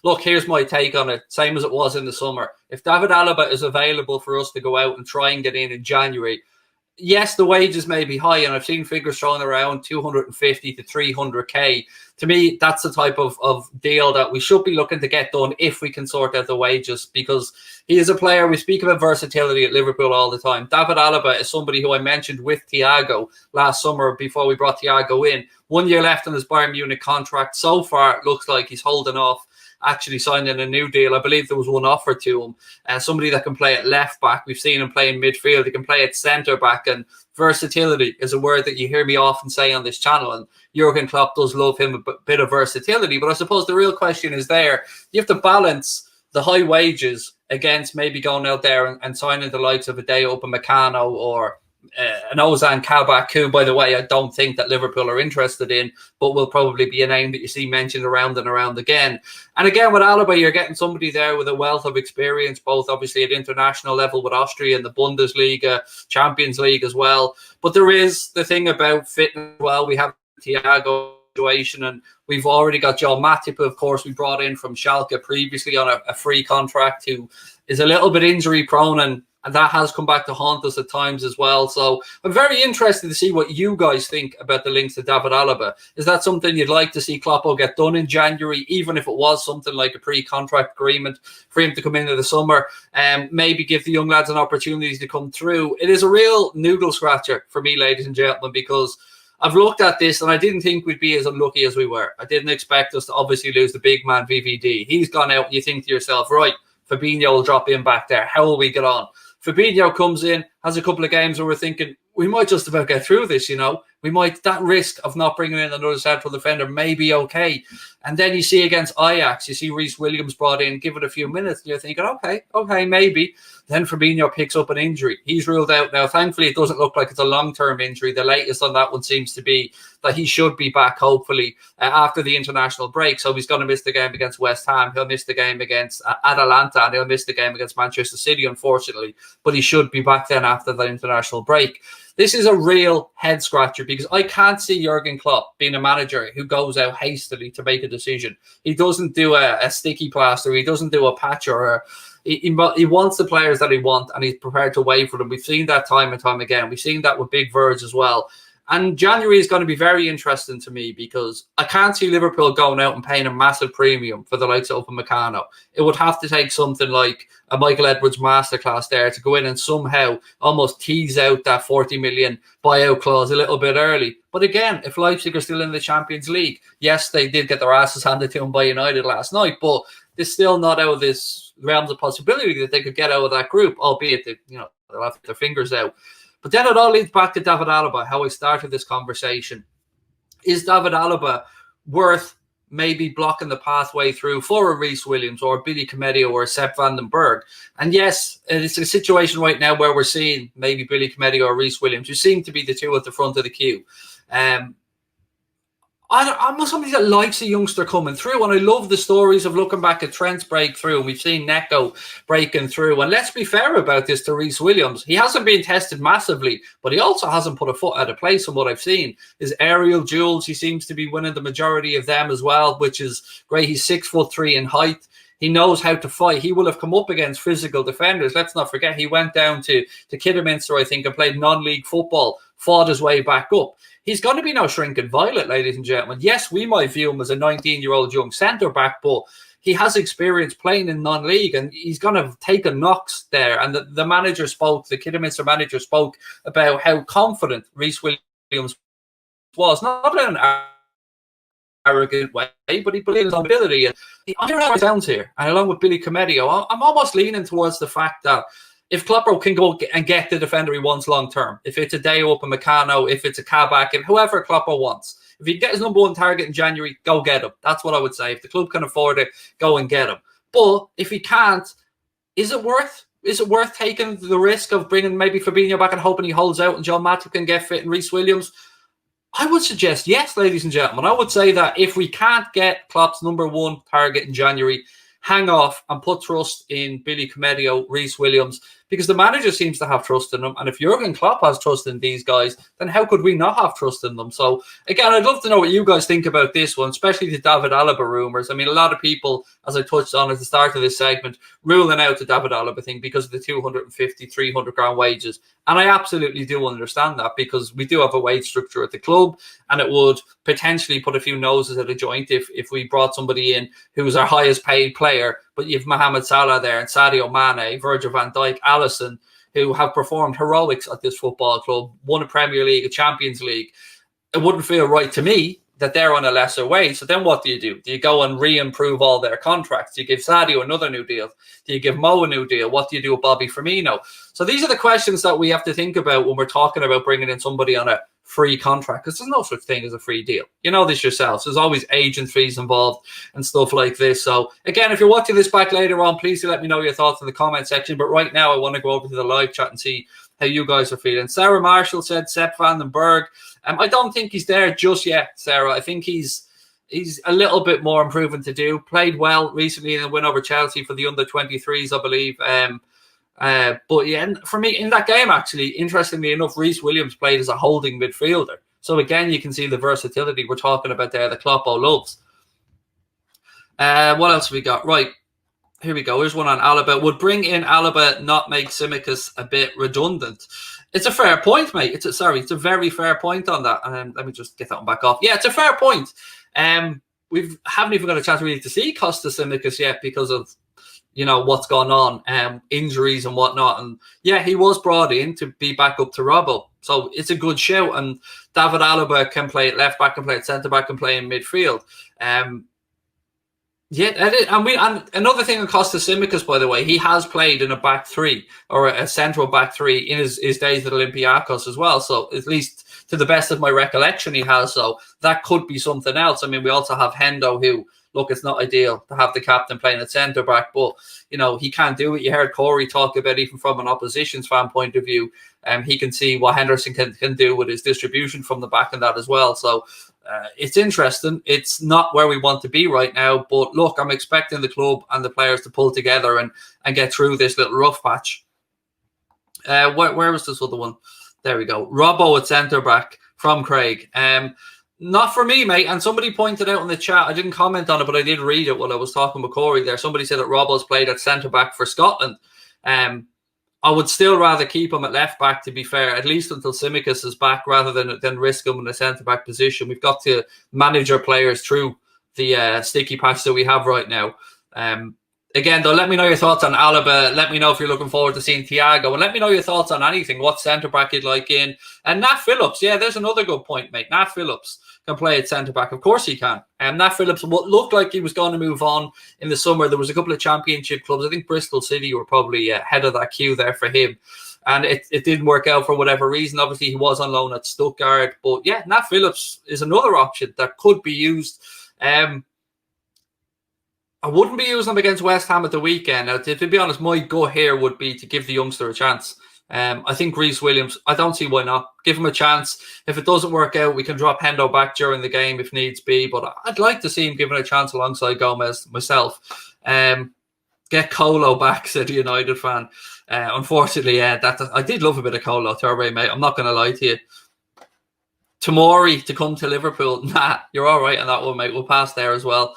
look, here's my take on it, same as it was in the summer. If David Alaba is available for us to go out and try and get in January, yes, the wages may be high, and I've seen figures thrown around 250 to 300k. To me, that's the type of deal that we should be looking to get done if we can sort out the wages, because he is a player. We speak about versatility at Liverpool all the time. David Alaba is somebody who I mentioned with Thiago last summer before we brought Thiago in. 1 year left on his Bayern Munich contract. So far, it looks like he's holding off actually signing a new deal. I believe there was one offer to him. Somebody that can play at left back. We've seen him play in midfield. He can play at centre back. And versatility is a word that you hear me often say on this channel. And Jurgen Klopp does love him a bit of versatility. But I suppose the real question is there. You have to balance the high wages against maybe going out there and signing the likes of a Dayot Upamecano or an Ozan Kabak, who, by the way, I don't think that Liverpool are interested in, but will probably be a name that you see mentioned around and around again. And again, with Alaba, you're getting somebody there with a wealth of experience, both obviously at international level with Austria and the Bundesliga, Champions League as well. But there is the thing about fitness as well. We have Thiago situation, and we've already got Joel Matip, of course, we brought in from Schalke previously on a free contract, who is a little bit injury prone, and that has come back to haunt us at times as well. So I'm very interested to see what you guys think about the links to David Alaba. Is that something you'd like to see Klopp get done in January, even if it was something like a pre-contract agreement for him to come into the summer and maybe give the young lads an opportunity to come through? It is a real noodle scratcher for me, ladies and gentlemen, because I've looked at this and I didn't think we'd be as unlucky as we were. I didn't expect us to obviously lose the big man VVD. He's gone out and you think to yourself, right, Fabinho will drop in back there. How will we get on? Fabinho comes in, has a couple of games where we're thinking, we might just about get through this, you know. We might, that risk of not bringing in another central defender may be okay. And then you see against Ajax, you see Reece Williams brought in, give it a few minutes, and you're thinking, okay, maybe. Then Fabinho picks up an injury. He's ruled out now. Thankfully, it doesn't look like it's a long-term injury. The latest on that one seems to be that he should be back, hopefully, after the international break. So he's going to miss the game against West Ham. He'll miss the game against Atalanta, and he'll miss the game against Manchester City, unfortunately. But he should be back then after the international break. This is a real head scratcher because I can't see Jurgen Klopp being a manager who goes out hastily to make a decision. He doesn't do a sticky plaster. He doesn't do a patch or he wants the players that he wants, and he's prepared to wait for them. We've seen that time and time again. We've seen that with Big Verge as well. And January is going to be very interesting to me because I can't see Liverpool going out and paying a massive premium for the likes of Upamecano. It would have to take something like a Michael Edwards masterclass there to go in and somehow almost tease out that 40 million buyout clause a little bit early. But again, if Leipzig are still in the Champions League, yes, they did get their asses handed to them by United last night, but they're still not out of this realms of possibility that they could get out of that group, albeit that, you know, they'll have their fingers out. But then it all leads back to David Alaba, how I started this conversation. Is David Alaba worth maybe blocking the pathway through for a Reece Williams or a Billy Comedio or a Sepp van den Berg? And yes, it's a situation right now where we're seeing maybe Billy Comedio or Reece Williams, who seem to be the two at the front of the queue. I'm somebody that likes a youngster coming through, and I love the stories of looking back at Trent's breakthrough, and we've seen Neco breaking through. And let's be fair about this to Reece Williams. He hasn't been tested massively, but he also hasn't put a foot out of place from what I've seen. His aerial duels, he seems to be winning the majority of them as well, which is great. He's 6'3" in height. He knows how to fight. He will have come up against physical defenders. Let's not forget, he went down to Kidderminster, I think, and played non-league football, fought his way back up. He's going to be no shrinking violet, ladies and gentlemen. Yes, we might view him as a 19-year-old young centre-back, but he has experience playing in non-league, and he's going to take a knocks there. And the manager spoke, the Kidderminster manager spoke about how confident Reece Williams was, not in an arrogant way, but he believed in his own ability. And I hear how it sounds here, and along with Billy Comedio, I'm almost leaning towards the fact that if Klopp can go and get the defender he wants long term, if it's a Dayot Upamecano, if it's a Kabak, and whoever Klopp wants, if he can get his number one target in January, go get him. That's what I would say. If the club can afford it, go and get him. But if he can't, is it worth taking the risk of bringing maybe Fabinho back and hoping he holds out and John Matip can get fit and Reece Williams? I would suggest yes, ladies and gentlemen. I would say that if we can't get Klopp's number one target in January, hang off and put trust in Billy Comedio, Reece Williams. because the manager seems to have trust in them. And if Jurgen Klopp has trust in these guys, then how could we not have trust in them? So again, I'd love to know what you guys think about this one, especially the David Alaba rumours. I mean, a lot of people, as I touched on at the start of this segment, ruling out the David Alaba thing because of the 250, 300 grand wages. And I absolutely do understand that, because we do have a wage structure at the club, and it would potentially put a few noses at a joint if we brought somebody in who was our highest paid player, but you've Mohamed Salah there and Sadio Mane, Virgil van Dijk, Alisson, who have performed heroics at this football club, won a Premier League, a Champions League. It wouldn't feel right to me that they're on a lesser wage. So then what do? Do you go and re-improve all their contracts? Do you give Sadio another new deal? Do you give Mo a new deal? What do you do with Bobby Firmino? So these are the questions that we have to think about when we're talking about bringing in somebody on a free contract, because there's no such thing as a free deal. You know this yourselves. There's always agent fees involved and stuff like this. So again, if you're watching this back later on, please do let me know your thoughts in the comment section. But right now, I want to go over to the live chat and see how you guys are feeling. Sarah Marshall said Sepp van den Berg. I don't think he's there just yet, Sarah. I think he's a little bit more improving to do. Played well recently in the win over Chelsea for the under-23s, I believe. But yeah, for me, in that game, actually, interestingly enough, Reece Williams played as a holding midfielder. So again, you can see the versatility we're talking about there that Klopp loves. What else have we got? Right, here we go. Here's one on Alaba. Would bring in Alaba not make Tsimikas a bit redundant? It's a fair point, mate. It's a very fair point on that. Let me just get that one back off. Yeah, it's a fair point. We haven't even got a chance really to see Costa Tsimikas yet because of, you know, what's gone on, injuries and whatnot. And yeah, he was brought in to be back up to Robbo. So it's a good shout. And David Alaba can play at left back, can play at centre back, can play in midfield. Yeah, and another thing on Costa Tsimikas, by the way, he has played in a back three or a central back three in his days at Olympiacos as well. So at least to the best of my recollection, he has. So that could be something else. I mean, we also have Hendo, who, look, it's not ideal to have the captain playing at centre back, but you know he can't do it. You heard Corey talk about, even from an opposition's fan point of view, he can see what Henderson can do with his distribution from the back and that as well. So it's interesting. It's not where we want to be right now, but look, I'm expecting the club and the players to pull together and get through this little rough patch. Where was this other one? There we go. Robbo at centre back from Craig. Not for me, mate. And somebody pointed out in the chat, I didn't comment on it, but I did read it while I was talking with Corey there. Somebody said that Robbo's played at centre back for Scotland. I would still rather keep him at left back, to be fair, at least until Tsimikas is back, rather than risk him in the centre back position. We've got to manage our players through the sticky patch that we have right now. Again, though, let me know your thoughts on Alaba. Let me know if you're looking forward to seeing Thiago. And let me know your thoughts on anything. What centre-back you'd like in. And Nat Phillips. Yeah, there's another good point, mate. Nat Phillips can play at centre-back. Of course he can. Nat Phillips, what looked like he was going to move on in the summer. There was a couple of championship clubs. I think Bristol City were probably ahead of that queue there for him. And it didn't work out for whatever reason. Obviously, he was on loan at Stuttgart. But yeah, Nat Phillips is another option that could be used. I wouldn't be using them against West Ham at the weekend. Now, to be honest, my gut here would be to give the youngster a chance. I think Reece Williams, I don't see why not. Give him a chance. If it doesn't work out, we can drop Hendo back during the game if needs be. But I'd like to see him given a chance alongside Gomez myself. Get Colo back, said a United fan. Unfortunately, I did love a bit of Colo, Turbe, mate. I'm not going to lie to you. Tomori to come to Liverpool. Nah, you're all right on that one, mate. We'll pass there as well.